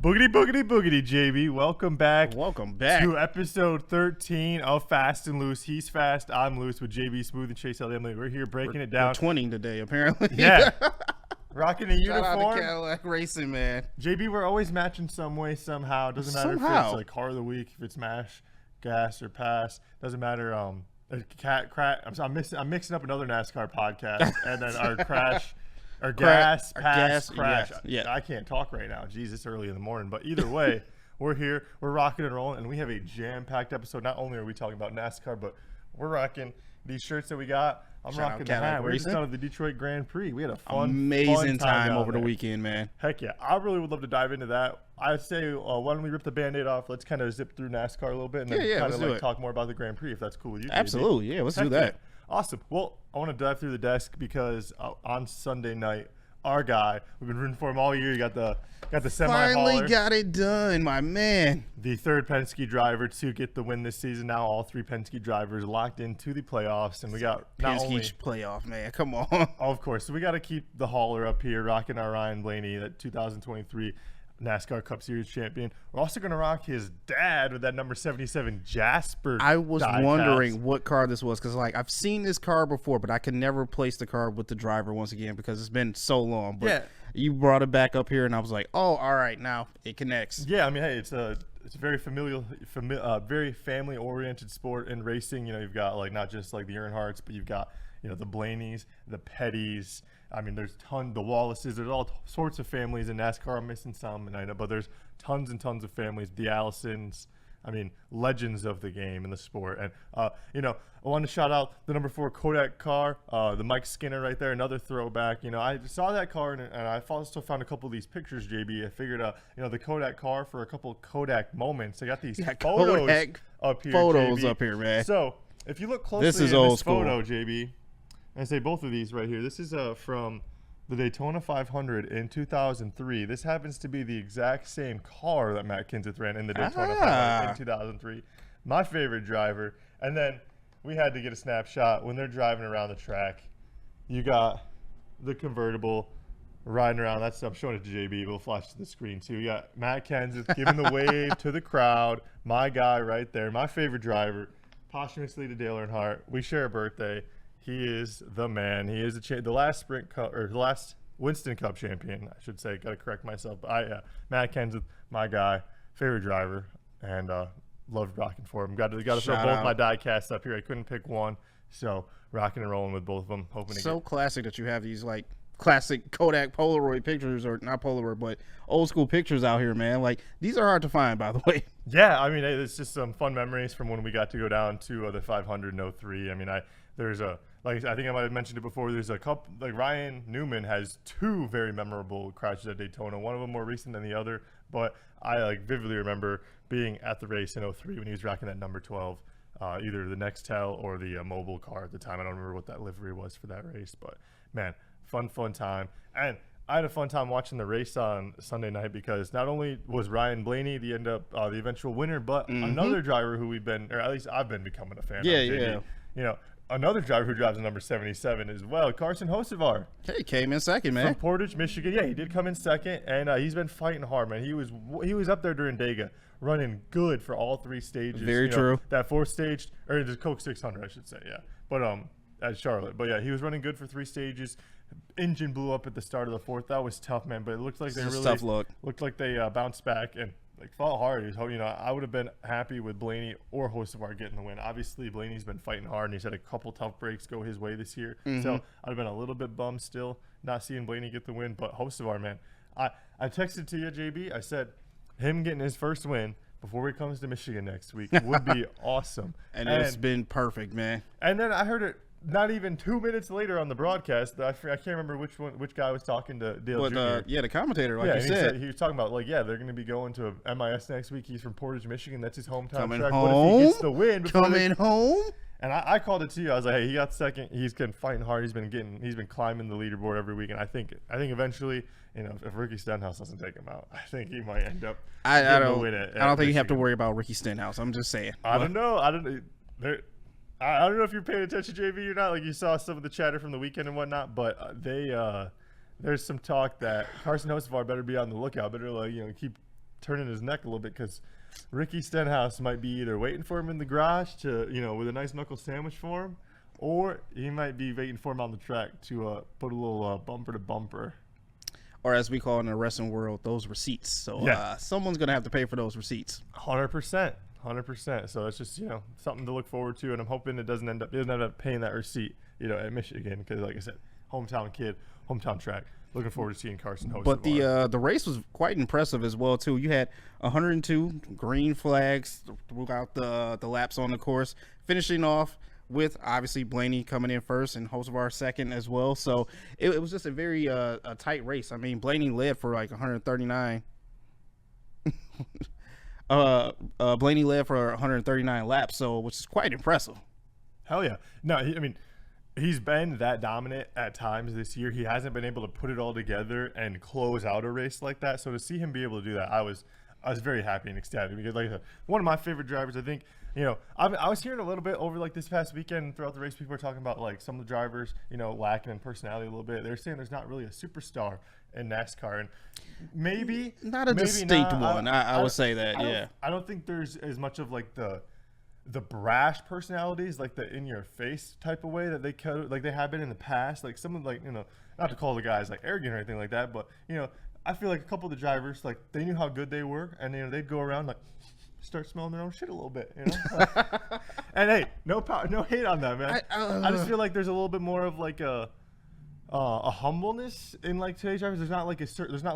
Boogety Boogety Boogety, JB. Welcome back. Welcome back to episode 13 of Fast and Loose. He's fast, I'm loose with JB Smooth and Chase L. Emily. We're here breaking it down. We're 20 today, apparently. Yeah. Rocking a Shout uniform. out to Cadillac Racing, man. JB, we're always matching some way, somehow. Doesn't matter if it's like car of the week, if it's mash, gas, or pass. Doesn't matter. I'm mixing up another NASCAR podcast, and then our crash. Or gas, crash. Yeah. I can't talk right now. Jeez, it's early in the morning. But either way, we're here. We're rocking and rolling. And we have a jam-packed episode. Not only are we talking about NASCAR, but we're rocking these shirts that we got. I'm rocking the hat. We're just out of the Detroit Grand Prix. We had a amazing time over the weekend, man. Heck yeah. I really would love to dive into that. I'd say, why don't we rip the Band-Aid off? Let's kind of zip through NASCAR a little bit and then kind of like talk more about the Grand Prix, if that's cool with you. Absolutely. Yeah, let's do that. Yeah. Awesome. Well, I want to dive through the desk because on Sunday night, our guy, we've been rooting for him all year. You got the semi-hauler. Finally got it done, my man. The third Penske driver to get the win this season. Now all three Penske drivers locked into the playoffs, and we got not only playoff, man. Come on. Of course, so we got to keep the hauler up here, rocking our Ryan Blaney, that 2023 NASCAR Cup Series champion. We're also going to rock his dad with that number 77 Jasper. I was wondering what car this was because, like, I've seen this car before, but I can never place the car with the driver once again because it's been so long. But you brought it back up here, and I was like, oh, all right, now it connects. Yeah, I mean, hey, it's a very very family-oriented sport in racing. You know, you've got like not just like the Earnhardts, but you've got the Blaneys, the Pettys. I mean, there's the Wallaces. There's all sorts of families in NASCAR. I'm missing some, and I know, but there's tons and tons of families. The Allisons. I mean, legends of the game and the sport. And I want to shout out the number 4 Kodak car, the Mike Skinner right there, another throwback. I saw that car and I also found a couple of these pictures. JB, I figured the Kodak car for a couple of Kodak moments. I got these photos up here. Photos JB. Up here, man. So if you look closely, this is in old this school. photo, JB. I say both of these right here. This is from the Daytona 500 in 2003. This happens to be the exact same car that Matt Kenseth ran in the Daytona 500 in 2003. My favorite driver. And then we had to get a snapshot when they're driving around the track. You got the convertible riding around. I'm showing it to JB. We'll flash to the screen too. You got Matt Kenseth giving the wave to the crowd. My guy right there. My favorite driver. Posthumously to Dale Earnhardt. We share a birthday. He is the man. He is the last Sprint Cup or the last Winston Cup champion, I should say. Got to correct myself. But Matt Kenseth, my guy, favorite driver, and loved rocking for him. Got to throw both my die casts up here. I couldn't pick one, so rocking and rolling with both of them. Hoping to classic that you have these like classic Kodak Polaroid pictures, or not Polaroid, but old school pictures out here, man. Like, these are hard to find, by the way. Yeah, I mean, it's just some fun memories from when we got to go down to the 500 in 03. I mean, there's a. Like, I think I might have mentioned it before. There's a couple, like Ryan Newman has 2 very memorable crashes at Daytona. One of them more recent than the other, but I vividly remember being at the race in 03 when he was rocking that number 12, either the Nextel or the mobile car at the time. I don't remember what that livery was for that race, but man, fun time. And I had a fun time watching the race on Sunday night because not only was Ryan Blaney the eventual winner, but another driver who at least I've been becoming a fan of. Yeah. Another driver who drives the number 77 as well, Carson Hocevar. Hey, came in second, man. From Portage, Michigan. Yeah, he did come in second, and he's been fighting hard, man. He was up there during Dega, running good for all 3 stages. Very true. That 4th stage, or the Coke 600, I should say, yeah. But at Charlotte. But yeah, he was running good for 3 stages. Engine blew up at the start of the 4th. That was tough, man. But it looked like looked like they bounced back and fought hard. I would have been happy with Blaney or Hocevar getting the win. Obviously, Blaney's been fighting hard, and he's had a couple tough breaks go his way this year. So I'd have been a little bit bummed still not seeing Blaney get the win. But Hocevar, man, I texted to you, JB. I said him getting his first win before he comes to Michigan next week would be awesome. And it's been perfect, man. And then I heard it not even 2 minutes later on the broadcast. I can't remember which guy was talking to Dale Jr. The commentator, you said. He was talking about, they're going to be going to a MIS next week. He's from Portage, Michigan. That's his hometown Coming track. home? What if he gets the win? Coming home? And I called it to you. I was like, hey, he got second. He's been fighting hard. He's been climbing the leaderboard every week. And I think eventually, if Ricky Stenhouse doesn't take him out, I think he might end up I don't think you have to worry about Ricky Stenhouse. I'm just saying. I don't know. I don't know if you're paying attention, JV, or not. Like, you saw some of the chatter from the weekend and whatnot, but there's some talk that Carson Hocevar better be on the lookout. Better keep turning his neck a little bit because Ricky Stenhouse might be either waiting for him in the garage to, with a nice knuckle sandwich for him, or he might be waiting for him on the track to put a little bumper to bumper. Or as we call it in the wrestling world, those receipts. So someone's going to have to pay for those receipts. 100%. 100%. So it's just, something to look forward to. And I'm hoping it doesn't end up paying that receipt, at Michigan. Because like I said, hometown kid, hometown track. Looking forward to seeing Carson host. But the race was quite impressive as well, too. You had 102 green flags throughout the laps on the course, finishing off with obviously Blaney coming in first and Hocevar second as well. So it was just a very a tight race. I mean, Blaney led for like 139. Blaney led for 139 laps, so which is quite impressive. Hell yeah! No, he's been that dominant at times this year. He hasn't been able to put it all together and close out a race like that. So to see him be able to do that, I was very happy and ecstatic because, like I said, one of my favorite drivers. I think, I was hearing a little bit over like this past weekend throughout the race. People were talking about like some of the drivers, lacking in personality a little bit. They're saying there's not really a superstar in NASCAR, and maybe not a distinct one. I would say that. I don't think there's as much of like the brash personalities, like the in your face type of way that they have been in the past. Like someone like, not to call the guys like arrogant or anything like that, but I feel like a couple of the drivers, like they knew how good they were, and they'd go around like start smelling their own shit a little bit, and hey, no hate on that, man. I just feel like there's a little bit more of like a humbleness in like today's drivers. There's not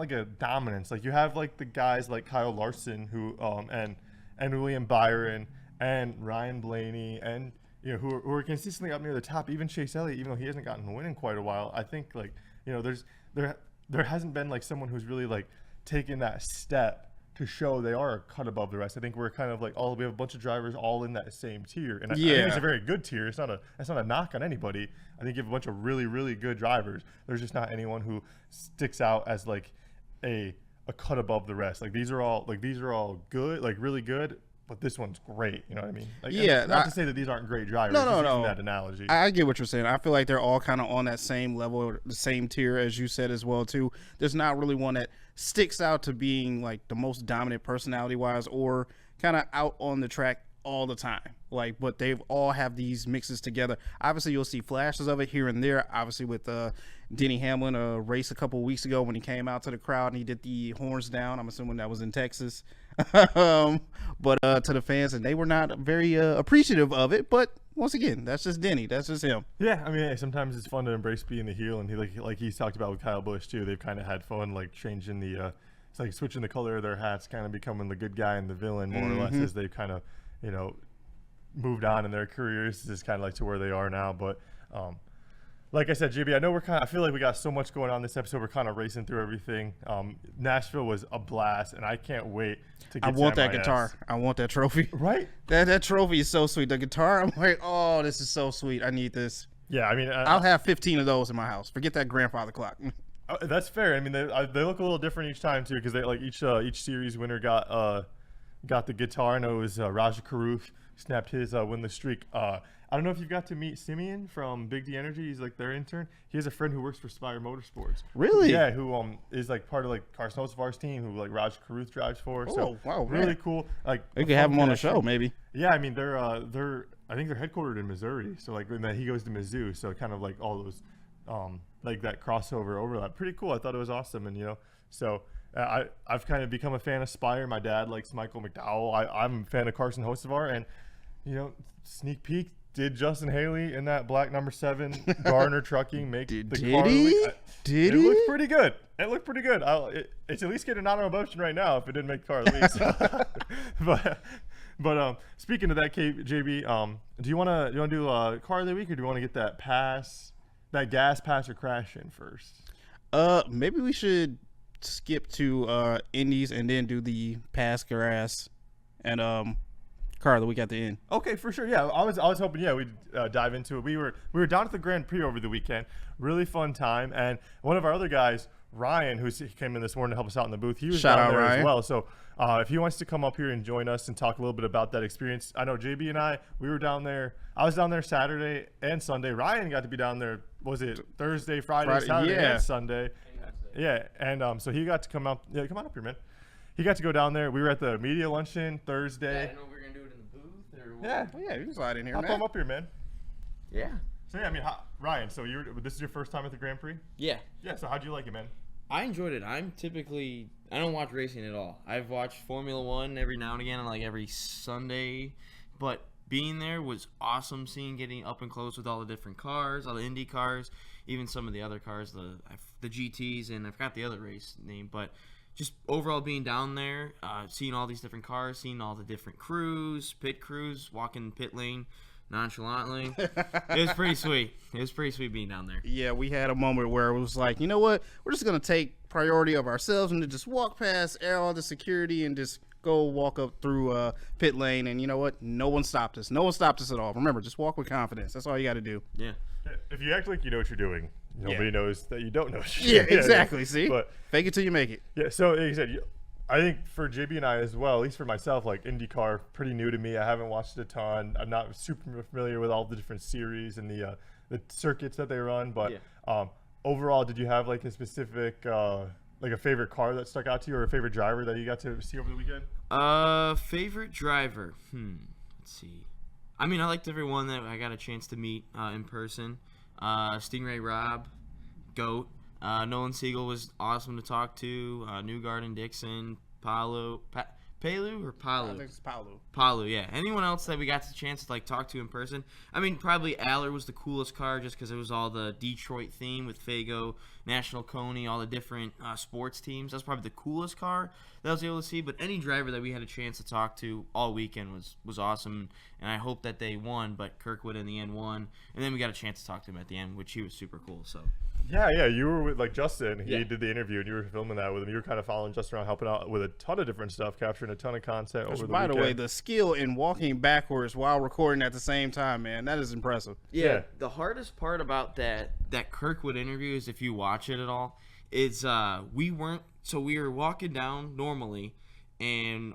like a dominance. Like you have like the guys like Kyle Larson who and William Byron and Ryan Blaney and who are consistently up near the top. Even Chase Elliott, even though he hasn't gotten a win in quite a while, I think like there hasn't been like someone who's really like taken that step to show they are a cut above the rest. I think we're kind of like we have a bunch of drivers all in that same tier, and I think it's a very good tier. It's not a knock on anybody. I think you have a bunch of really, really good drivers. There's just not anyone who sticks out as like a cut above the rest. Like these are all good, like really good. But this one's great, you know what I mean? Like, not to say that these aren't great drivers. No. That analogy. I get what you're saying. I feel like they're all kind of on that same level, the same tier as you said as well too. There's not really one that sticks out to being like the most dominant personality-wise or kind of out on the track all the time. Like, but they all have these mixes together. Obviously, you'll see flashes of it here and there. Obviously, with Denny Hamlin, a race a couple of weeks ago when he came out to the crowd and he did the horns down. I'm assuming that was in Texas. But to the fans, and they were not very appreciative of it. But once again, that's just Denny. That's just him. Yeah, I mean, sometimes it's fun to embrace being the heel, and he like he's talked about with Kyle Busch too. They've kind of had fun like changing the it's like switching the color of their hats, kind of becoming the good guy and the villain more or less as they kind of moved on in their careers, is kind of like to where they are now. But like I said, JB, I know I feel like we got so much going on this episode. We're kind of racing through everything. Nashville was a blast, and I can't wait to get I want that guitar. I want that trophy. Right? That trophy is so sweet. The guitar, I'm like, oh, this is so sweet. I need this. Yeah, I mean, I'll have 15 of those in my house. Forget that grandfather clock. That's fair. I mean, they look a little different each time too, because they like each series winner got the guitar. I know it was Raja Karuth snapped his winless streak. I don't know if you got to meet Simeon from Big D Energy. He's like their intern. He has a friend who works for Spire Motorsports. Really? Yeah, who is like part of like Carson Hocevar's team, who like Raj Karuth drives for. Oh, so wow, really man. cool. Like we could have him on the show, maybe. Yeah, I mean they're I think they're headquartered in Missouri. So like when he goes to Mizzou, so kind of like all those like that crossover overlap. Pretty cool. I thought it was awesome, and so. I've kind of become a fan of Spire. My dad likes Michael McDowell. I'm a fan of Carson Hocevar, and sneak peek. Did Justin Haley in that black number 7 Garner Trucking make the car? It looked pretty good. It looked pretty good. It's at least getting an honorable mention right now if it didn't make the car at least. but speaking of that, JB, do you want to do a car of the week, or do you want to get that gas pass or crash in first? Maybe we should skip to Indies and then do the pass grass and car of the week at the end. Okay, for sure. Yeah, I was hoping we'd dive into it. We were down at the Grand Prix over the weekend. Really fun time, and one of our other guys, Ryan, who came in this morning to help us out in the booth, he was down there Ryan as well. So if he wants to come up here and join us and talk a little bit about that experience, I know JB and we were down there. I was down there Saturday and Sunday. Ryan got to be down there. Was it Thursday, Friday, Saturday, and Sunday? Yeah, and so he got to come up. Yeah, come on up here, man. he got to go down there. We were at the media luncheon Thursday. Yeah, I didn't know we were gonna do it in the booth or what. Yeah, Well, yeah, you can slide in here, I'll man. come up here, man. Yeah. So yeah, I mean, Ryan. So this is your first time at the Grand Prix? Yeah. Yeah. So how'd you like it, man? I enjoyed it. I don't watch racing at all. I've watched Formula One every now and again, like every Sunday, but being there was awesome. Getting up and close with all the different cars, all the Indy cars, even some of the other cars, the GTs, and I forgot the other race name, but just overall being down there, seeing all these different cars, seeing all the different pit crews, walking pit lane nonchalantly. It was pretty sweet. It was pretty sweet being down there. Yeah, we had a moment where it was like, you know what? We're just going to take priority of ourselves and just walk past all the security and just go walk up through pit lane. And you know what? No one stopped us. No one stopped us at all. Remember, just walk with confidence. That's all you got to do. Yeah. If you act like you know what you're doing, nobody knows that you don't know what Yeah, you're doing. exactly. See? But fake it till you make it. yeah, so like you said, I think for JB and I as well, at least for myself, like IndyCar, pretty new to me. I haven't watched it a ton. I'm not super familiar with all the different series and the circuits that they run. But overall, did you have like a specific, like a favorite car that stuck out to you, or a favorite driver that you got to see over the weekend? Favorite driver. Let's see. I mean, I liked everyone that I got a chance to meet in person. Stingray Robb, GOAT. Nolan Siegel was awesome to talk to. Newgarden, Dixon, Palu or Palu? I think it's Palu. Palu, yeah. Anyone else that we got the chance to like talk to in person? I mean, probably Aller was the coolest car just because it was all the Detroit theme with Fago, National Coney, all the different sports teams. That's probably the coolest car that I was able to see. But any driver that we had a chance to talk to all weekend was awesome. And I hope that they won, but Kirkwood in the end won. And then we got a chance to talk to him at the end, which he was super cool. So. Yeah, you were with like Justin. He Yeah. did the interview, and you were filming that with him. You were kind of following Justin around, helping out with a ton of different stuff, capturing a ton of content over the By weekend. the way, the skill in walking backwards while recording at the same time, man, that is impressive. Yeah, the hardest part about that Kirkwood interview is if you watch it at all, is we were walking down normally, and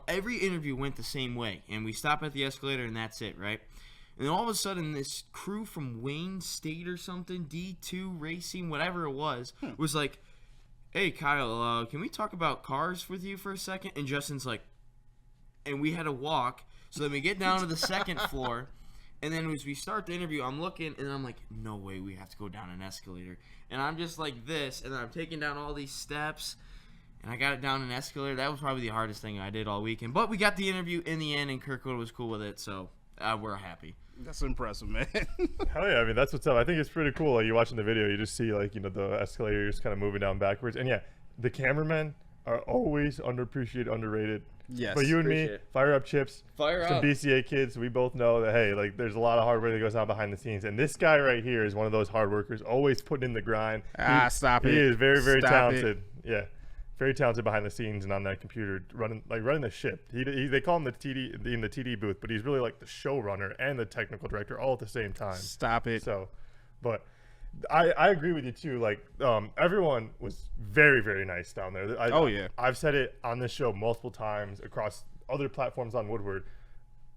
every interview went the same way, and we stop at the escalator and that's it, right? And then all of a sudden, this crew from Wayne State or something, D2 Racing, whatever it was like, "Hey, Kyle, can we talk about cars with you for a second?" And Justin's like, and we had to walk. So then we get down to the second floor, and then as we start the interview, I'm looking, and I'm like, no way, we have to go down an escalator. And I'm just like this, and then I'm taking down all these steps, and I got it down an escalator. That was probably the hardest thing I did all weekend. But we got the interview in the end, and Kirkwood was cool with it, so we're happy. That's impressive, man. Hell yeah, I mean, that's what's up. I think it's pretty cool. Like, you watching the video, you just see, like, the escalator just kind of moving down backwards. And yeah, the cameramen are always underappreciated, underrated. Yes. But you and me, fire up Chips. Fire some up. BCA kids. We both know that, hey, like, there's a lot of hard work that goes on behind the scenes. And this guy right here is one of those hard workers, always putting in the grind. Stop it. He is very, very Stop talented. Yeah. Very talented behind the scenes and on that computer, running the ship. They call him the TD in the TD booth, but he's really like the showrunner and the technical director all at the same time. Stop it. So, but I agree with you too. Like, everyone was very, very nice down there. I've said it on this show multiple times across other platforms on Woodward.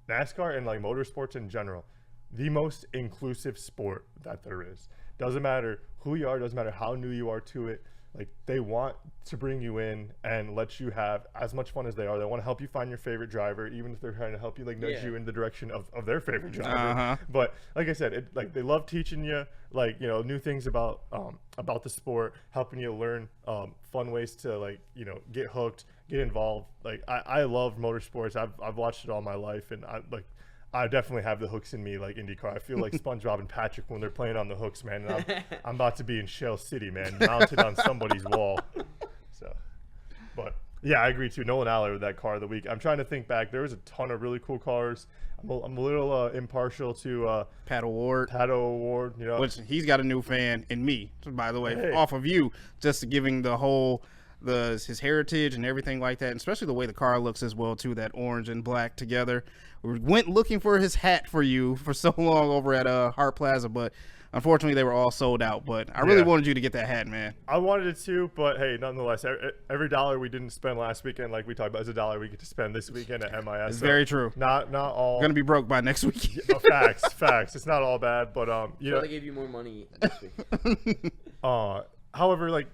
NASCAR and like motorsports in general, the most inclusive sport that there is. Doesn't matter who you are, doesn't matter how new you are to it. Like, they want to bring you in and let you have as much fun as they are. They want to help you find your favorite driver, even if they're trying to help you, like, nudge you in the direction of their favorite driver. But like I said, they love teaching you, like, new things about the sport, helping you learn fun ways to, like, get hooked, get involved. Like, I love motorsports. I've watched it all my life, and I definitely have the hooks in me, like IndyCar. I feel like SpongeBob and Patrick when they're playing on the hooks, man. And I'm about to be in Shell City, man, mounted on somebody's wall. So, but yeah, I agree too. Nolan Aller with that car of the week. I'm trying to think back. There was a ton of really cool cars. I'm a little impartial to Pat O'Ward. Which he's got a new fan in me, by the way, hey. Off of you, just giving the whole his heritage and everything like that, and especially the way the car looks as well too, that orange and black together. We went looking for his hat for you for so long over at Hart Plaza, but unfortunately they were all sold out. But I really wanted you to get that hat, man. I wanted it too, but hey, nonetheless, every dollar we didn't spend last weekend, like we talked about, is a dollar we get to spend this weekend at MIS. It's very true. Not all. Gonna be broke by next week. Facts. It's not all bad, but they gave you more money this week. However, like,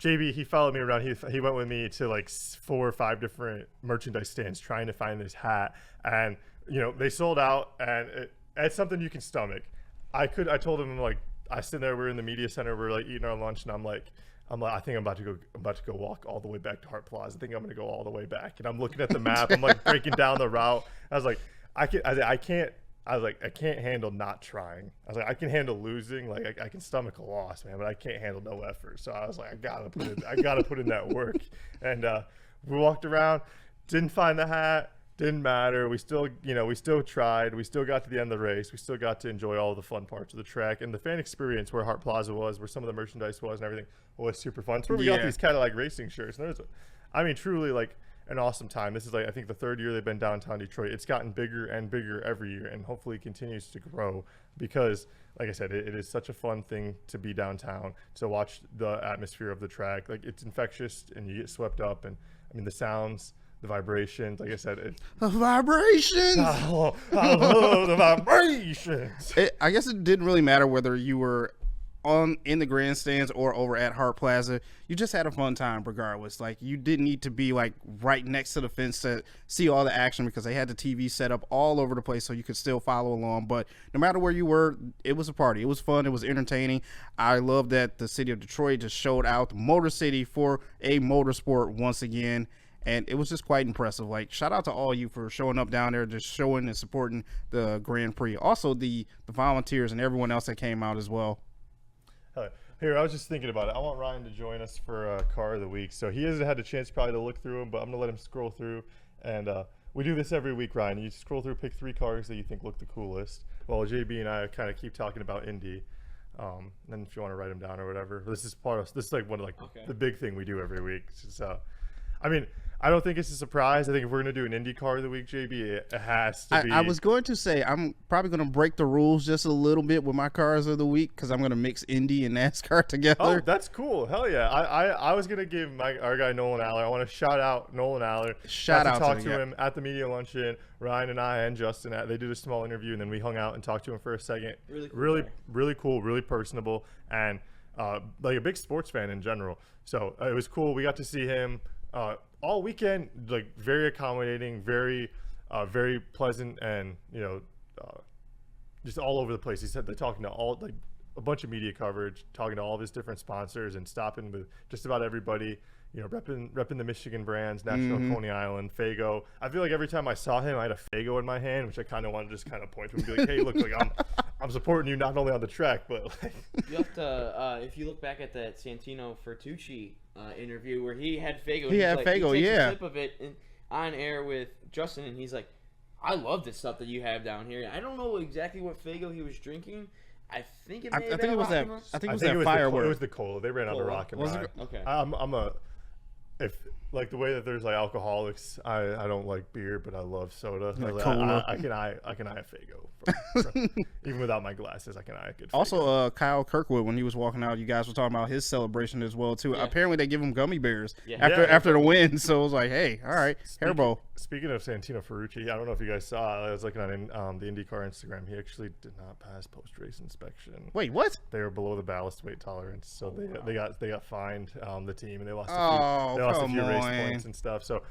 JB, he followed me around. He went with me to like 4 or 5 different merchandise stands trying to find this hat, and they sold out, and it's something you can stomach. I told him, like, I sit there, we're in the media center, we're like eating our lunch, and I'm like, I think I'm about to go walk all the way back to Hart Plaza. I think I'm gonna go all the way back, and I'm looking at the map. I'm like breaking down the route. I was like, I can't handle not trying. I was like, I can handle losing. Like I can stomach a loss, man, but I can't handle no effort. So I was like, I gotta put in that work. And we walked around, didn't find the hat. Didn't matter. We still tried. We still got to the end of the race. We still got to enjoy all the fun parts of the track, and the fan experience where Hart Plaza was, where some of the merchandise was and everything was super fun. It's where we got these kind of like racing shirts. And truly like an awesome time. This is like, I think the 3rd year they've been downtown Detroit. It's gotten bigger and bigger every year, and hopefully continues to grow because, like I said, it is such a fun thing to be downtown, to watch the atmosphere of the track. Like, it's infectious, and you get swept up, and I mean the sounds, the vibrations, like I said, the vibrations. I love the vibrations. I guess it didn't really matter whether you were in the grandstands or over at Hart Plaza. You just had a fun time regardless. Like, you didn't need to be like right next to the fence to see all the action, because they had the TV set up all over the place so you could still follow along. But no matter where you were, it was a party. It was fun. It was entertaining. I love that the city of Detroit just showed out Motor City for a motorsport once again. And it was just quite impressive. Like, shout out to all you for showing up down there, just showing and supporting the Grand Prix. Also, the volunteers and everyone else that came out as well. Here, I was just thinking about it. I want Ryan to join us for Car of the Week. So he hasn't had a chance probably to look through them, but I'm going to let him scroll through. And we do this every week, Ryan. You scroll through, pick 3 cars that you think look the coolest, while JB and I kind of keep talking about Indy. And if you want to write them down or whatever. This is like one of the big thing we do every week. So, I mean, I don't think it's a surprise. I think if we're going to do an Indy Car of the Week, JB, it has to be. I was going to say, I'm probably going to break the rules just a little bit with my Cars of the Week, because I'm going to mix Indy and NASCAR together. Oh, that's cool. Hell yeah. I was going to give our guy Nolan Aller. I want to shout out Nolan Aller. Shout out to him at the media luncheon. Ryan and I and Justin, they did a small interview, and then we hung out and talked to him for a second. Really cool, really personable, and like a big sports fan in general. So it was cool. We got to see him all weekend, like very accommodating, very pleasant, and just all over the place. He said they're talking to like a bunch of media coverage, talking to all of his different sponsors, and stopping with just about everybody. Repping the Michigan brands, National Coney Island, Fago. I feel like every time I saw him, I had a Fago in my hand, which I kind of wanted to just kind of point to him and be like, "Hey, look, like I'm supporting you not only on the track, but like." You have to, if you look back at that Santino Fertucci interview where he had Fago. He had Fago, he takes yeah. a sip of it on air with Justin, and he's like, "I love this stuff that you have down here." I don't know exactly what Fago he was drinking. I think it was that firework. It was the cola. They ran out of rock and rye. Okay. If like the way that there's like alcoholics, I don't like beer, but I love soda. Like cola. I can eye a Fago. Even without my glasses, I can eye a good Fago. Also, Kyle Kirkwood, when he was walking out, you guys were talking about his celebration as well too. Yeah. Apparently, they give him gummy bears after the win. So it was like, hey, all right, Hairbo. Speaking of Santino Ferrucci, I don't know if you guys saw. I was looking on the IndyCar Instagram. He actually did not pass post-race inspection. Wait, what? They were below the ballast weight tolerance, so they got fined, the team, and they lost a few race points and stuff. So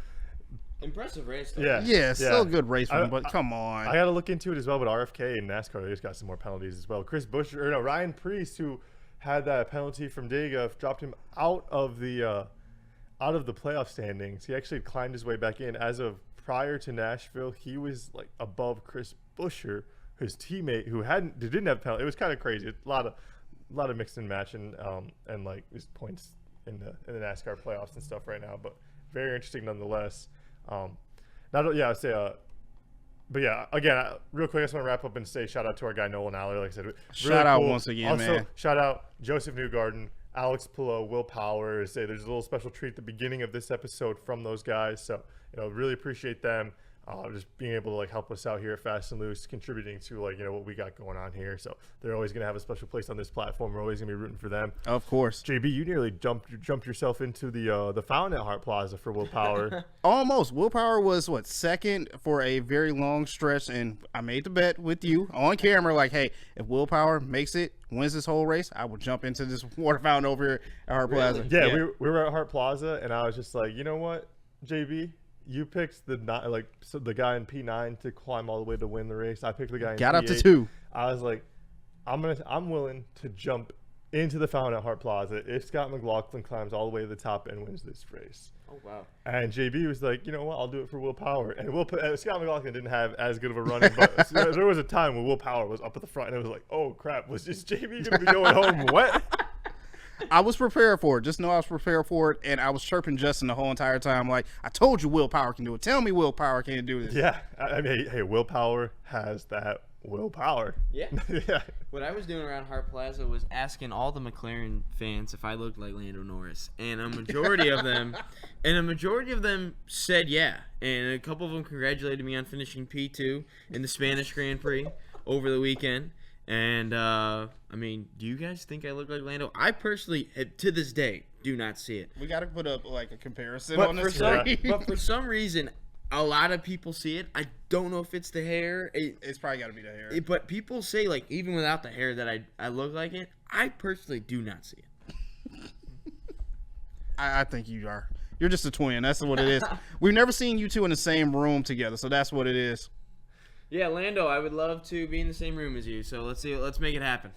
impressive race though. Yeah, still a good race for them, but come on. I got to look into it as well, but RFK and NASCAR, they just got some more penalties as well. Ryan Preece, who had that penalty from Dega, dropped him out of the playoff standings. He actually climbed his way back in. As of prior to Nashville, he was like above Chris Buescher, his teammate, who didn't have penalty. It was kind of crazy. A lot of mixed and matching and like just points in the NASCAR playoffs and stuff right now, but very interesting nonetheless. But yeah, again, real quick, I just want to wrap up and say shout out to our guy Nolan Aller. Like I said, really shout out once again, also, man. Shout out Joseph Newgarden, Alex Pillow, Will Powers. There's a little special treat at the beginning of this episode from those guys, so really appreciate them. just being able to like help us out here at Fast and Loose, contributing to like what we got going on here. So they're always gonna have a special place on this platform. We're always gonna be rooting for them. Of course. JB, you nearly jumped yourself into the fountain at Hart Plaza for Willpower. Almost. Willpower was second for a very long stretch, and I made the bet with you on camera, like, hey, if Willpower makes it, wins this whole race, I will jump into this water fountain over here at Hart Plaza. Yeah, we were at Hart Plaza, and I was just like, you know what, JB, you picked the guy in P9 to climb all the way to win the race. I picked the guy in Got P8. up to 2. I was like, I'm willing to jump into the fountain at Hart Plaza if Scott McLaughlin climbs all the way to the top and wins this race. Oh wow! And JB was like, you know what, I'll do it for Willpower. And Scott McLaughlin didn't have as good of a running, but there was a time when Willpower was up at the front, and it was like, oh crap, was just JB gonna be going home wet? I was prepared for it. Just know I was prepared for it, and I was chirping Justin the whole entire time. Like, I told you Willpower can do it. Tell me Willpower can't do this. Yeah, I mean, hey, Willpower has that willpower. Yeah. Yeah. What I was doing around Hart Plaza was asking all the McLaren fans if I looked like Lando Norris, and a majority of them said yeah, and a couple of them congratulated me on finishing P2 in the Spanish Grand Prix over the weekend. And I mean, do you guys think I look like Lando? I personally, to this day, do not see it. We got to put up like a comparison on this. But for some reason, a lot of people see it. I don't know if it's the hair. It's probably got to be the hair. But people say, like, even without the hair, that I look like it. I personally do not see it. I think you are. You're just a twin. That's what it is. We've never seen you two in the same room together, so that's what it is. Yeah, Lando, I would love to be in the same room as you. So let's make it happen.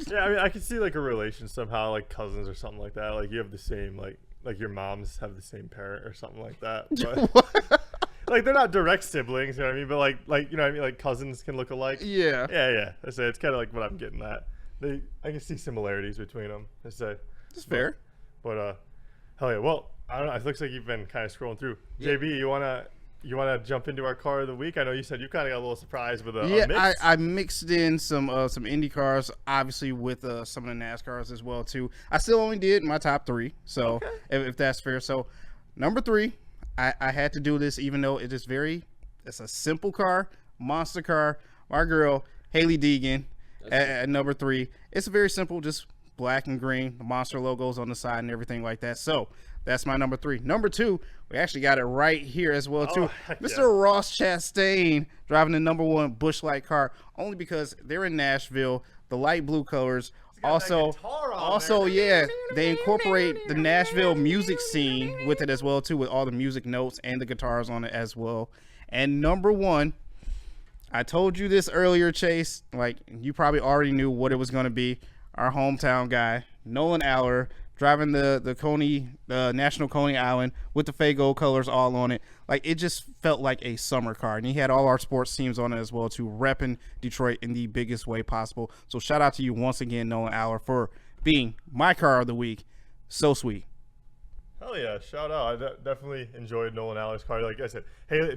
Yeah, I mean, I could see like a relation somehow, like cousins or something like that. Like you have the same, like your moms have the same parent or something like that. But like they're not direct siblings, you know what I mean? But like you know what I mean? Like cousins can look alike. Yeah. Yeah. That's it. It's kind of like what I'm getting at. I can see similarities between them. That's fair. But hell yeah. Well, I don't know. It looks like you've been kind of scrolling through. Yeah. JB, you wanna jump into our car of the week? I know you said you kind of got a little surprised with a mix. I mixed in some Indy cars, obviously with some of the NASCARs as well too. I still only did my top 3, so okay. if that's fair. So number 3, I had to do this even though it's a simple car, monster car. My girl Hailie Deegan at number 3. It's very simple, just black and green, the monster logos on the side and everything like that. So that's my number 3. Number 2, we actually got it right here as well too. Mr. Ross Chastain driving the number 1 Busch Light car, only because they're in Nashville. The light blue colors. Also, yeah, they incorporate the Nashville music scene with it as well too, with all the music notes and the guitars on it as well. And number 1, I told you this earlier, Chase. Like, you probably already knew what it was going to be. Our hometown guy, Nolan Aller, driving the Coney, National Coney Island with the Faygo colors all on it. Like, it just felt like a summer car. And he had all our sports teams on it as well, too, repping Detroit in the biggest way possible. So shout out to you once again, Nolan Aller, for being my car of the week. So sweet. Hell yeah, shout out. I definitely enjoyed Nolan Aller's car. Like I said,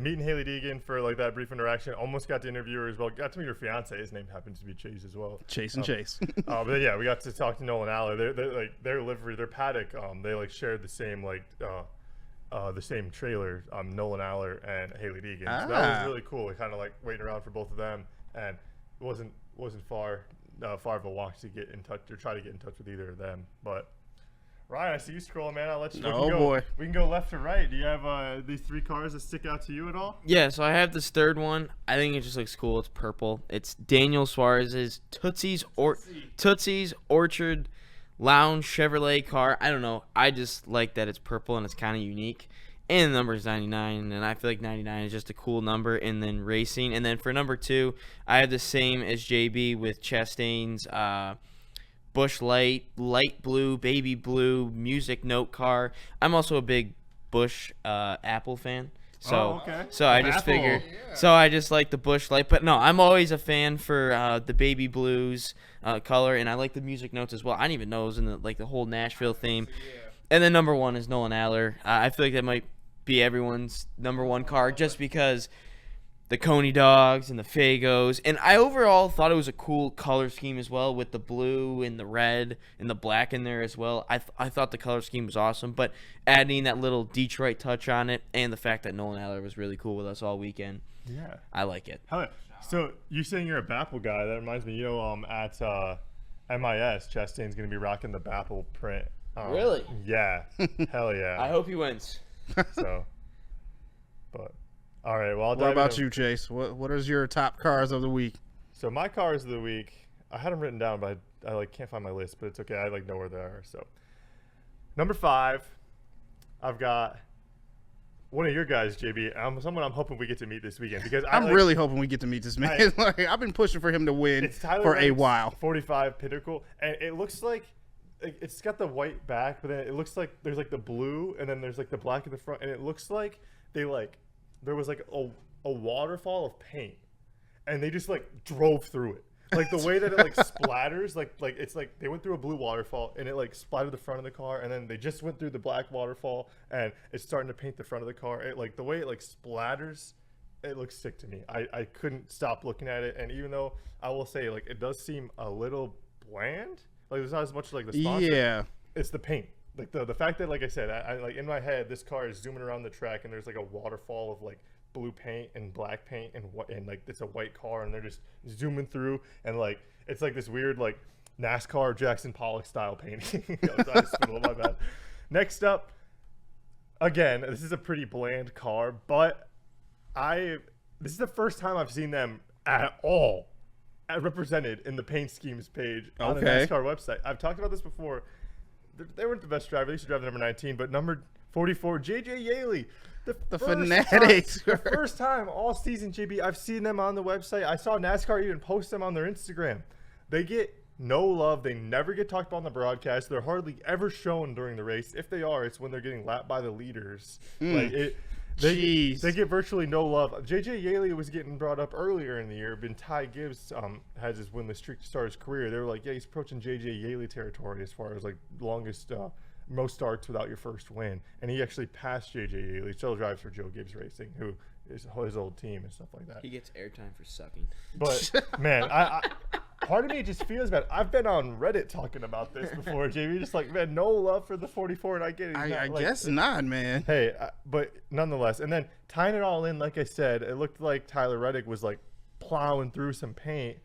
meeting Hailie Deegan for like that brief interaction. Almost got to interview her as well. Got to meet her fiance. His name happens to be Chase as well. Chase and Chase. But yeah, we got to talk to Nolan Aller. They're like their livery, their paddock. They like shared the same the same trailer. Nolan Aller and Hailie Deegan. So that was really cool. We kind of like waiting around for both of them, and it wasn't far of a walk to get in touch or try to get in touch with either of them, but. Ryan, I see you scrolling, man. I'll let you. We can go left to right. Do you have these 3 cars that stick out to you at all? Yeah, so I have this third one. I think it just looks cool. It's purple. It's Daniel Suarez's Tootsie's Orchard Lounge Chevrolet car. I don't know. I just like that it's purple and it's kind of unique. And the number is 99, and I feel like 99 is just a cool number. And then racing. And then for number 2, I have the same as JB with Chastain's Busch Light, light blue, baby blue, music note car. I'm also a big Busch Apple fan. So, so I just figured. Yeah. So I just like the Busch Light, but no, I'm always a fan for the baby blues color, and I like the music notes as well. I didn't even know it was in the whole Nashville theme. Yeah. And then number 1 is Nolan Aller. I feel like that might be everyone's number 1 car, just because Coney dogs and the Fagos. And I overall thought it was a cool color scheme as well, with the blue and the red and the black in there as well. I thought the color scheme was awesome, but adding that little Detroit touch on it and the fact that Nolan Adler was really cool with us all weekend. Yeah. I like it. So you saying you're a Bapple guy, that reminds me, at MIS, Chastain's going to be rocking the Bapple print. Really? Yeah. Hell yeah. I hope he wins. So, but... All right, well, what about you, Chase? What is your top cars of the week? So my cars of the week, I had them written down, but I can't find my list, but it's okay. I know where they are. So number 5, I've got one of your guys, JB. Someone I'm hoping we get to meet this weekend, because I'm really hoping we get to meet this man. I've been pushing for him to win for a while. 45 Pinnacle, and it looks like it's got the white back, but then it looks like there's like the blue, and then there's like the black in the front, and it looks like there was like a waterfall of paint, and they just like drove through it. Like the way that it like splatters, like it's like they went through a blue waterfall and it like splattered the front of the car, and then they just went through the black waterfall and it's starting to paint the front of the car. It, like the way it like splatters, it looks sick to me. I couldn't stop looking at it, and even though I will say like it does seem a little bland, like there's not as much like the sponsor. Yeah, it's the paint. Like the fact that, like I said, I like in my head, this car is zooming around the track and there's like a waterfall of like blue paint and black paint and like it's a white car, and they're just zooming through, and like it's like this weird like NASCAR Jackson Pollock style painting. My bad. Next up, again, this is a pretty bland car, but this is the first time I've seen them at all represented in the paint schemes page on the NASCAR website. I've talked about this before. They weren't the best driver. They used to drive the number 19, but number 44, JJ Yaley. The Fanatics. The first time all season, JB, I've seen them on the website. I saw NASCAR even post them on their Instagram. They get no love. They never get talked about on the broadcast. They're hardly ever shown during the race. If they are, it's when they're getting lapped by the leaders. They get virtually no love. JJ Yaley was getting brought up earlier in the year, but Ty Gibbs has his winless streak to start his career. They were like, yeah, he's approaching JJ Yaley territory as far as like longest, most starts without your first win. And he actually passed JJ Yaley. Still drives for Joe Gibbs Racing, who is his old team and stuff like that. He gets airtime for sucking. But man, I part of me just feels bad. I've been on Reddit talking about this before, JB. Just like, man, no love for the 44, and I get it. I guess not, man. Hey, but nonetheless, and then tying it all in, like I said, it looked like Tyler Reddick was like plowing through some paint,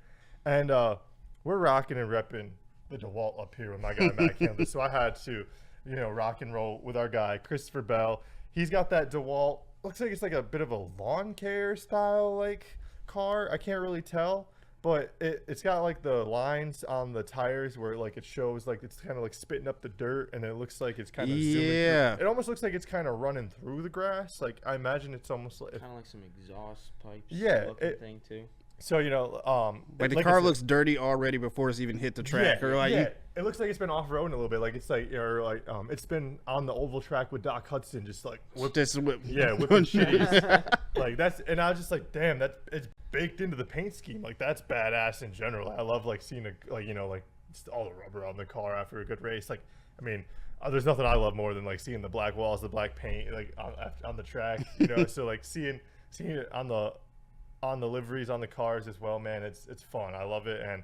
and we're rocking and repping the DeWalt up here with my guy Matt Campbell. So I had to, rock and roll with our guy Christopher Bell. He's got that DeWalt. Looks like it's like a bit of a lawn care style like car. I can't really tell. But it's got like the lines on the tires where like it shows like it's kind of like spitting up the dirt, and it looks like it's kind of zooming through. It almost looks like it's kind of running through the grass. Like I imagine it's almost like kind of like some exhaust pipes. Yeah, thing too. So like the car looks dirty already before it's even hit the track, or like it looks like it's been off roading a little bit. Like it's like it's been on the oval track with Doc Hudson, just like whipping shitties. Like that's, and I was just like, damn, it's baked into the paint scheme. Like that's badass in general. I love like seeing just all the rubber on the car after a good race. Like I mean, there's nothing I love more than like seeing the black walls, the black paint like on the track. So like seeing it on the liveries on the cars as well, man. It's fun. I love it. And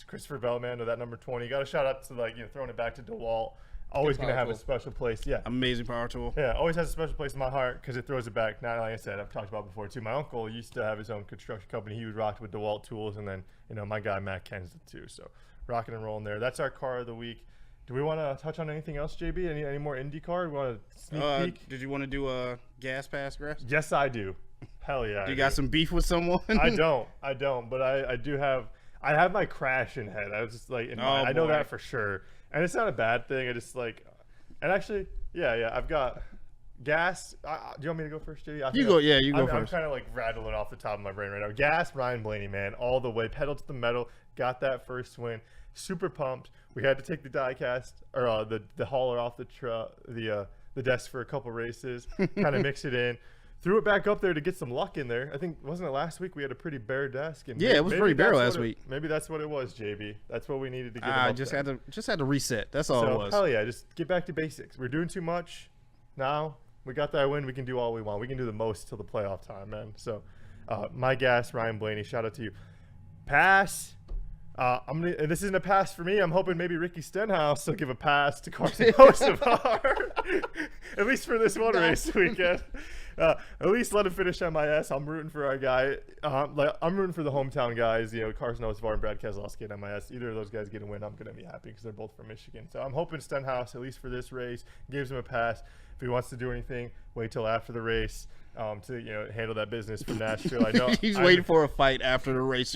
Christopher Bell, man, to that number 20. Got a shout out to throwing it back to DeWalt. Always gonna have a special place. Yeah, amazing power tool. Yeah, always has a special place in my heart because it throws it back. Now, like I said, I've talked about before too. My uncle used to have his own construction company. He would rock with DeWalt tools, and then my guy Matt Kenseth too. So rocking and rolling there. That's our car of the week. Do we want to touch on anything else, JB? Any more IndyCar? We want to sneak peek? Did you want to do a gas pass, Grass? Yes, I do. Hell yeah. You got some beef with someone? I don't, but I do have. I have my crash in head. I was just like, I know that for sure, and it's not a bad thing. I just like, and actually, yeah. I've got gas. Do you want me to go first, JD? You go. Yeah, you go first. I'm kind of like rattling off the top of my brain right now. Gas, Ryan Blaney, man, all the way, pedal to the metal. Got that first win. Super pumped. We had to take the die cast or the hauler off the desk for a couple races. Kind of mix it in. Threw it back up there to get some luck in there. I think, wasn't it last week we had a pretty bare desk? And it was pretty bare last week. Maybe that's what it was, JB. That's what we needed to get. Just had to reset. That's all it was. Hell yeah, just get back to basics. We're doing too much. Now we got that win. We can do all we want. We can do the most till the playoff time, man. So My gas, Ryan Blaney. Shout out to you. Pass. This isn't a pass for me. I'm hoping maybe Ricky Stenhouse will give a pass to Carson Hocevar, at least for this one race weekend. At least let him finish MIS. I'm rooting for our guy. I'm rooting for the hometown guys. Carson Hocevar and Brad Keselowski at MIS. Either of those guys get a win, I'm gonna be happy because they're both from Michigan. So I'm hoping Stenhouse, at least for this race, gives him a pass. If he wants to do anything, wait till after the race. To handle that business from Nashville. I know he's waiting for a fight after the race.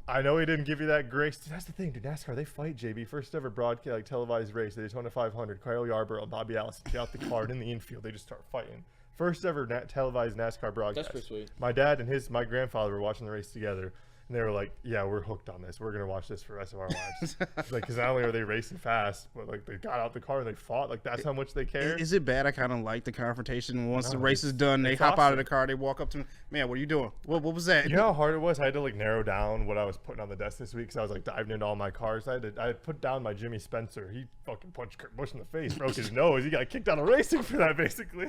I know he didn't give you that grace. That's the thing, dude. NASCAR, they fight, JB. First ever broadcast, televised race, the Daytona 500. Kyle Yarborough and Bobby Allison get out the car and in the infield. They just start fighting. First ever televised NASCAR broadcast. That's pretty sweet. My dad and my grandfather were watching the race together. And they were like, yeah, we're hooked on this. We're going to watch this for the rest of our lives. Because not only are they racing fast, but they got out the car and they fought. That's how much they care. Is it bad? I kind of like the confrontation. Once the race is done, they hop out of the car. They walk up to me. Man, what are you doing? What was that? You know how hard it was? I had to narrow down what I was putting on the desk this week because I was diving into all my cars. I had put down my Jimmy Spencer. He fucking punched Kurt Busch in the face, broke his nose. He got kicked out of racing for that, basically.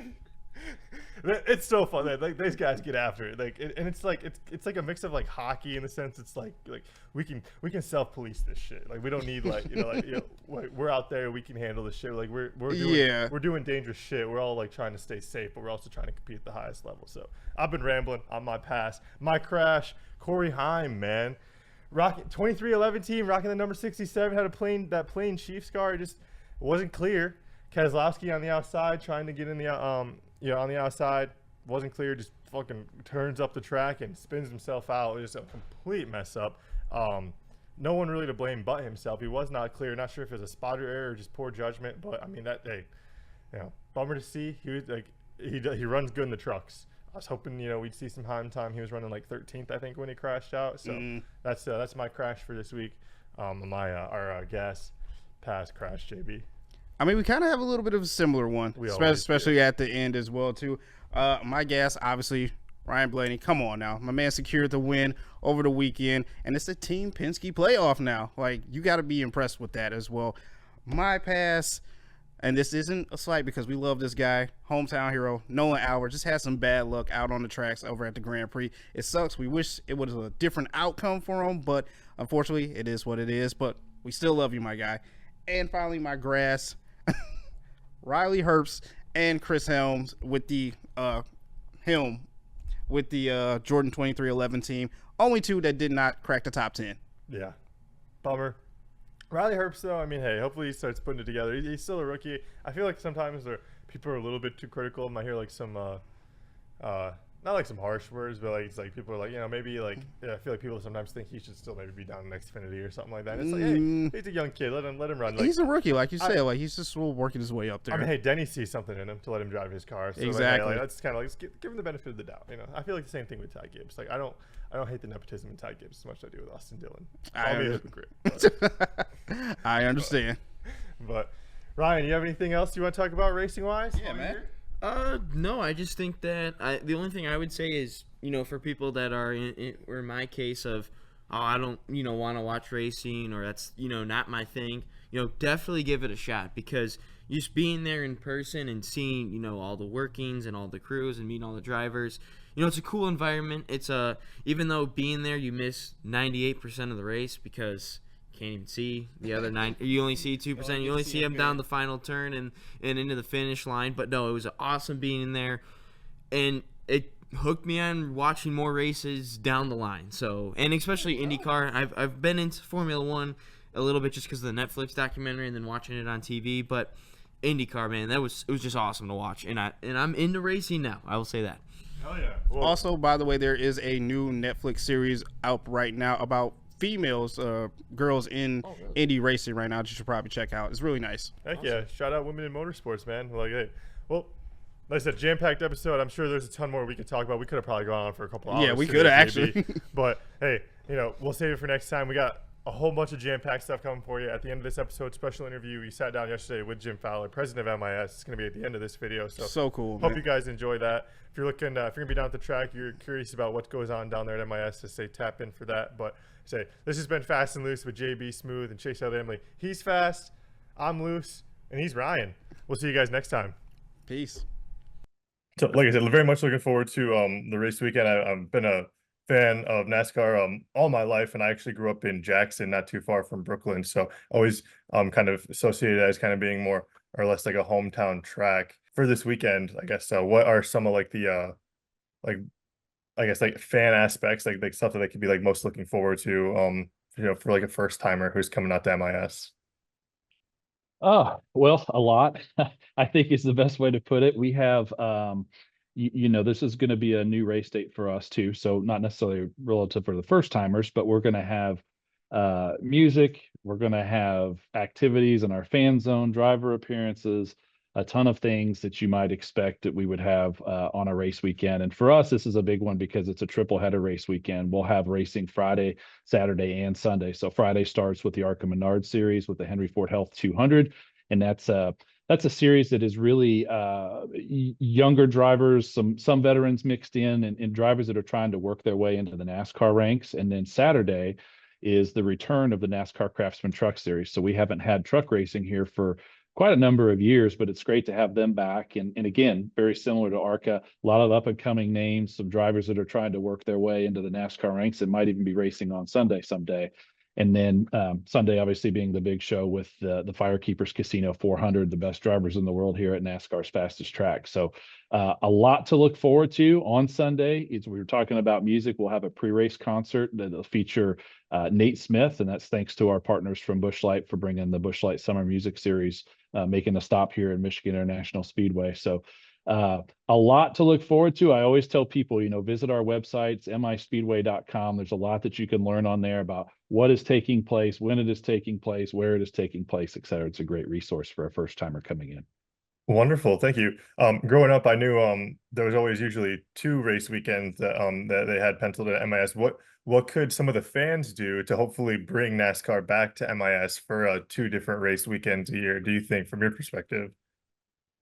It's so fun. These guys get after it. And it's it's like a mix of hockey in the sense it's like we can self-police this shit. We don't need we're out there, we can handle this shit. We're doing dangerous shit. We're all trying to stay safe, but we're also trying to compete at the highest level. So I've been rambling on my pass. My crash, Corey Heim, man. Rocking 2311 team, rocking the number 67, had that plain Chiefs car. It just wasn't clear. Keselowski on the outside trying to get in the on the outside, wasn't clear, just fucking turns up the track and spins himself out. It was just a complete mess up. No one really to blame but himself. He was not clear. Not sure if it was a spotter error or just poor judgment, but I mean bummer to see. He was he runs good in the trucks. I was hoping we'd see some time. He was running 13th, I think, when he crashed out. So that's my crash for this week. Our gas pass crash, JB. I mean, we kind of have a little bit of a similar one, especially at the end as well, too. My gas, obviously, Ryan Blaney. Come on now. My man secured the win over the weekend, and it's a Team Penske playoff now. You got to be impressed with that as well. My pass, and this isn't a slight because we love this guy, hometown hero, Nolan Albert, just had some bad luck out on the tracks over at the Grand Prix. It sucks. We wish it was a different outcome for him, but unfortunately, it is what it is. But we still love you, my guy. And finally, my grass. Riley Herbst and Chris Helms with the Jordan 2311 team. Only two that did not crack the top 10. Yeah. Bummer. Riley Herbst, though, I mean, hey, hopefully he starts putting it together. He's still a rookie. I feel like sometimes people are a little bit too critical. I hear some not some harsh words, but it's people are maybe I feel like people sometimes think he should still maybe be down in Xfinity or something like that. And it's hey, he's a young kid, let him run. He's a rookie, like you say. He's just working his way up there. I mean, hey, Denny sees something in him to let him drive his car. So exactly. That's kind of give him the benefit of the doubt. I feel like the same thing with Ty Gibbs. I don't hate the nepotism in Ty Gibbs as much as I do with Austin Dillon. I'll be a hypocrite. I understand. But Ryan, you have anything else you want to talk about racing wise? Yeah, man. No, I just think that the only thing I would say is, for people that are in my case of, I don't, want to watch racing or that's, not my thing, definitely give it a shot because just being there in person and seeing, all the workings and all the crews and meeting all the drivers, it's a cool environment. It's even though being there, you miss 98% of the race because can't even see the other 9. You only see 2%. You only see them down the final turn and into the finish line. But no, it was awesome being in there, and it hooked me on watching more races down the line. So, and especially IndyCar. I've been into Formula One a little bit just because of the Netflix documentary and then watching it on TV. But IndyCar, man, it was just awesome to watch, and I'm into racing now. I will say that. Hell yeah. Whoa. Also, by the way, there is a new Netflix series out right now about females, girls in Indy racing right now that you should probably check out. It's really nice. Heck awesome. Yeah. Shout out women in motorsports, man. Hey, well, like I said, jam-packed episode. I'm sure there's a ton more we could talk about. We could have probably gone on for a couple hours. Yeah, we could have actually. But, hey, we'll save it for next time. We got a whole bunch of jam-packed stuff coming for you. At the end of this episode, special interview. We sat down yesterday with Jim Fowler, president of MIS. It's going to be at the end of this video. So cool. Hope you guys enjoy that. If you're looking, if you're going to be down at the track, you're curious about what goes on down there at MIS, just tap in for that. But this has been Fast and Loose with JB Smooth and Chase Out Emily. He's fast, I'm loose, and he's Ryan. We'll see you guys next time. Peace. So, like I said, very much looking forward to the race weekend. I've been a fan of NASCAR all my life, and I actually grew up in Jackson, not too far from Brooklyn. So always kind of associated as kind of being more or less like a hometown track. For this weekend, I guess. What are some of like the like I guess like fan aspects, like stuff that they could be like most looking forward to, for like a first timer who's coming out to MIS? Oh, well, a lot, I think is the best way to put it. We have, this is going to be a new race date for us too. So not necessarily relative for the first timers, but we're going to have music. We're going to have activities in our fan zone, driver appearances, a ton of things that you might expect that we would have on a race weekend. And for us, this is a big one because it's a triple header race weekend. We'll have racing Friday, Saturday, and Sunday. So Friday starts with the ARCA Menard Series with the Henry Ford Health 200, and that's a series that is really younger drivers, some veterans mixed in, and drivers that are trying to work their way into the NASCAR ranks. And then Saturday is the return of the NASCAR Craftsman Truck Series. So we haven't had truck racing here for quite a number of years, but it's great to have them back. And again, very similar to ARCA, a lot of up and coming names, some drivers that are trying to work their way into the NASCAR ranks and might even be racing on Sunday someday. And then Sunday, obviously being the big show with the Firekeepers Casino 400, the best drivers in the world here at NASCAR's fastest track. So a lot to look forward to on Sunday. We were talking about music. We'll have a pre-race concert that'll feature Nate Smith, and that's thanks to our partners from Busch Light for bringing the Busch Light Summer Music Series, making a stop here in Michigan International Speedway. So a lot to look forward to. I always tell people, visit our websites, mispeedway.com. There's a lot that you can learn on there about what is taking place, when it is taking place, where it is taking place, et cetera. It's a great resource for a first timer coming in. Wonderful, thank you. Growing up, I knew there was always usually two race weekends that they had penciled at MIS. What could some of the fans do to hopefully bring NASCAR back to MIS for two different race weekends a year, do you think, from your perspective?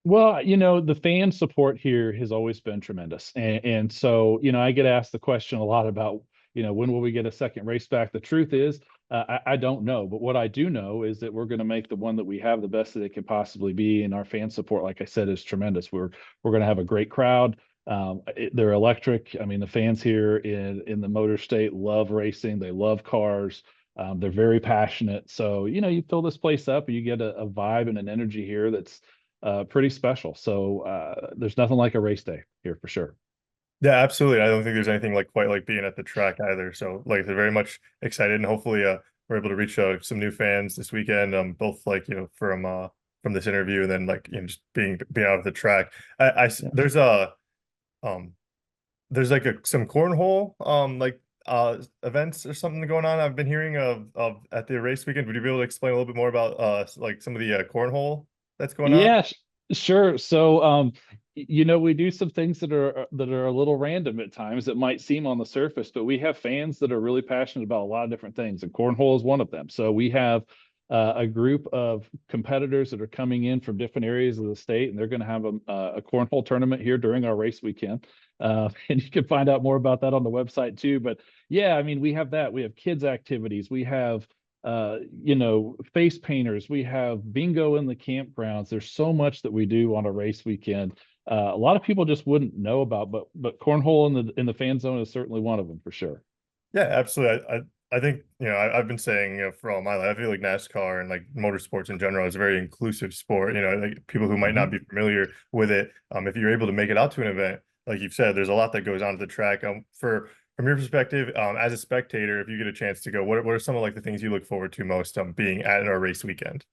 Well, the fan support here has always been tremendous. And so, I get asked the question a lot about, when will we get a second race back? The truth is, I don't know. But what I do know is that we're going to make the one that we have the best that it can possibly be. And our fan support, like I said, is tremendous. We're going to have a great crowd. They're electric. I mean, the fans here in the Motor State love racing. They love cars. They're very passionate. So, you fill this place up, and you get a vibe and an energy here that's pretty special. So there's nothing like a race day here for sure. Yeah, absolutely. I don't think there's anything like quite like being at the track either. So like they're very much excited, and hopefully we're able to reach some new fans this weekend. Both like from this interview, and then like just being out at the track. Yeah. Um there's like some cornhole events or something going on. I've been hearing of at the race weekend. Would you be able to explain a little bit more about like some of the cornhole that's going on? Yeah, sure. So, we do some things that are a little random at times that might seem on the surface, but we have fans that are really passionate about a lot of different things, and cornhole is one of them. So we have a group of competitors that are coming in from different areas of the state, and they're going to have a cornhole tournament here during our race weekend. And you can find out more about that on the website too. But yeah, I mean, we have that. We have kids activities. We have face painters. We have bingo in the campgrounds. There's so much that we do on a race weekend. A lot of people just wouldn't know about, but cornhole in the fan zone is certainly one of them for sure. Yeah, absolutely. I think I've been saying for all my life, I feel like NASCAR and like motorsports in general is a very inclusive sport. Like people who might not be familiar with it, if you're able to make it out to an event, like you've said, there's a lot that goes on at the track. From your perspective, as a spectator, if you get a chance to go, what are some of like the things you look forward to most being at our race weekend?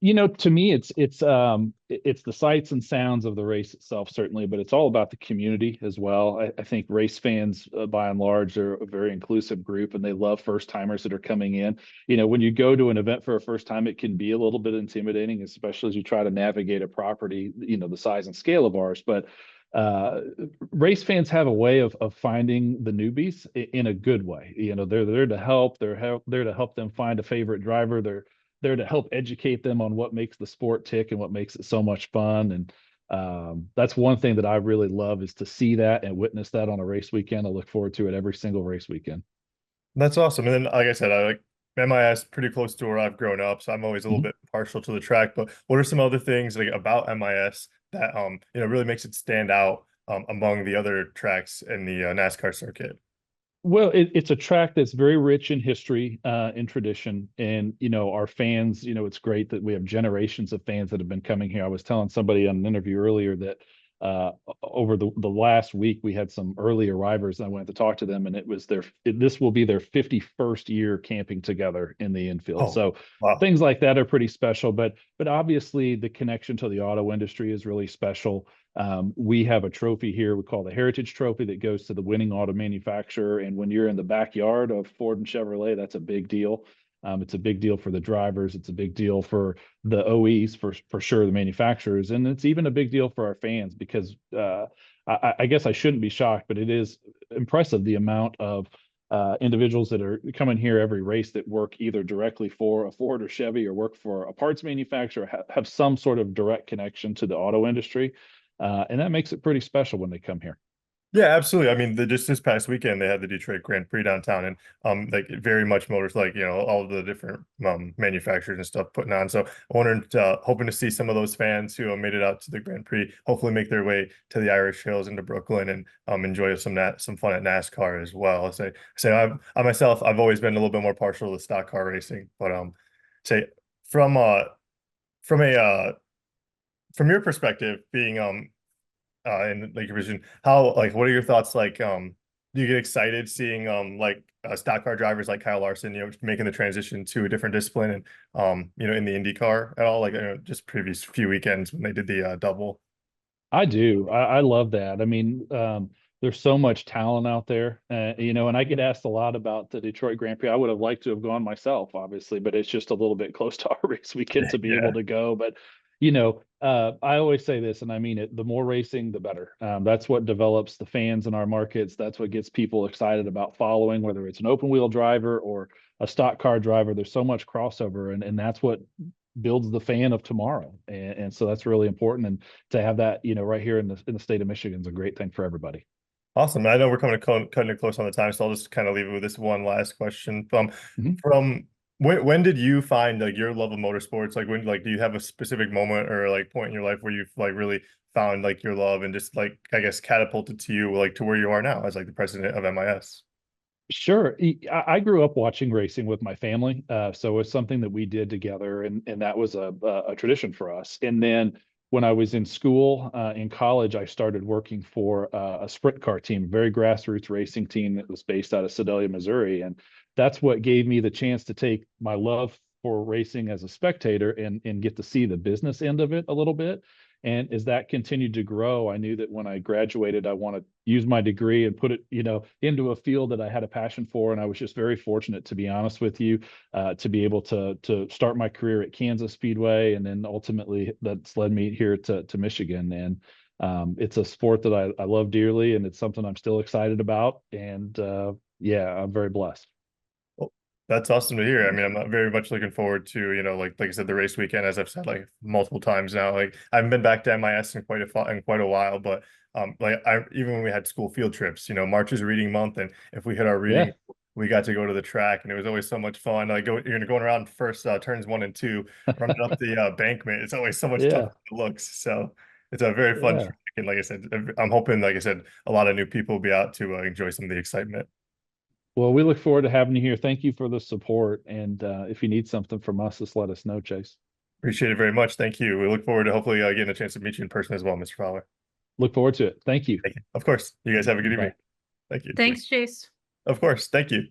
To me, it's the sights and sounds of the race itself, certainly, but it's all about the community as well. I think race fans, by and large, are a very inclusive group, and they love first timers that are coming in. When you go to an event for a first time, it can be a little bit intimidating, especially as you try to navigate a property, the size and scale of ours. But race fans have a way of finding the newbies in a good way. They're there to help. They're there to help them find a favorite driver. They're there to help educate them on what makes the sport tick and what makes it so much fun. And that's one thing that I really love, is to see that and witness that on a race weekend. I look forward to it every single race weekend. That's awesome. And then, like I said, I like MIS pretty close to where I've grown up, so I'm always a little bit partial to the track. But what are some other things like about MIS that really makes it stand out among the other tracks in the NASCAR circuit? Well, it's a track that's very rich in history, and tradition, and our fans. It's great that we have generations of fans that have been coming here. I was telling somebody on an interview earlier that over the last week we had some early arrivers, and I went to talk to them, and this will be their 51st year camping together in the infield. Oh, So wow. things like that are pretty special, but obviously the connection to the auto industry is really special. We have a trophy here we call the Heritage Trophy that goes to the winning auto manufacturer. And when you're in the backyard of Ford and Chevrolet, that's a big deal. It's a big deal for the drivers. It's a big deal for the OEs, for sure, the manufacturers. And it's even a big deal for our fans because I guess I shouldn't be shocked, but it is impressive the amount of individuals that are coming here every race that work either directly for a Ford or Chevy or work for a parts manufacturer, have some sort of direct connection to the auto industry. And that makes it pretty special when they come here. Yeah, absolutely. I mean, just this past weekend they had the Detroit Grand Prix downtown, and like very much motors, like all the different manufacturers and stuff putting on. So I wanted hoping to see some of those fans who made it out to the Grand Prix, hopefully make their way to the Irish Hills into Brooklyn and enjoy some fun at NASCAR as well. I myself, I've always been a little bit more partial to stock car racing, but say from from a from your perspective, being in like your vision, how, like, what are your thoughts? Like, do you get excited seeing like stock car drivers like Kyle Larson, making the transition to a different discipline, and in the IndyCar at all? Like, just previous few weekends when they did the double. I do. I love that. I mean, there's so much talent out there, and I get asked a lot about the Detroit Grand Prix. I would have liked to have gone myself, obviously, but it's just a little bit close to our race weekend to be Yeah. able to go. But, I always say this, and I mean it, the more racing, the better. That's what develops the fans in our markets. That's what gets people excited about following, whether it's an open wheel driver or a stock car driver. There's so much crossover, and that's what builds the fan of tomorrow. And so that's really important. And to have that, right here in the state of Michigan is a great thing for everybody. Awesome. I know we're cutting it close on the time, so I'll just kind of leave it with this one last question. Mhm. From when did you find like your love of motorsports? Like, when, like, do you have a specific moment or like point in your life where you've like really found like your love and just like, I guess, catapulted to you like to where you are now as like the president of MIS? Sure. I grew up watching racing with my family. So it's something that we did together, and that was a tradition for us. And then when I was in school, in college, I started working for a sprint car team, a very grassroots racing team that was based out of Sedalia, Missouri. And that's what gave me the chance to take my love for racing as a spectator and get to see the business end of it a little bit. And as that continued to grow, I knew that when I graduated, I want to use my degree and put it, into a field that I had a passion for. And I was just very fortunate, to be honest with you, to be able to start my career at Kansas Speedway, and then ultimately that's led me here to Michigan. And it's a sport that I love dearly, and it's something I'm still excited about. And yeah, I'm very blessed. Well, that's awesome to hear. I mean, I'm not very much looking forward to, like I said, the race weekend, as I've said like multiple times now. Like, I haven't been back to MIS in quite a while, but like, I even when we had school field trips, March is reading month, and if we hit our reading, Yeah, we got to go to the track, and it was always so much fun. Like, you're going around first turns 1 and 2, running up the bankment. It's always so much tougher yeah, than it looks. So it's a very fun yeah. track, and like I said, I'm hoping, like I said, a lot of new people will be out to enjoy some of the excitement. Well, we look forward to having you here. Thank you for the support. And if you need something from us, just let us know, Chase. Appreciate it very much. Thank you. We look forward to hopefully getting a chance to meet you in person as well, Mr. Fowler. Look forward to it. Thank you. Thank you. Of course. You guys have a good evening. Bye. Thank you. Thanks, Chase. Of course. Thank you.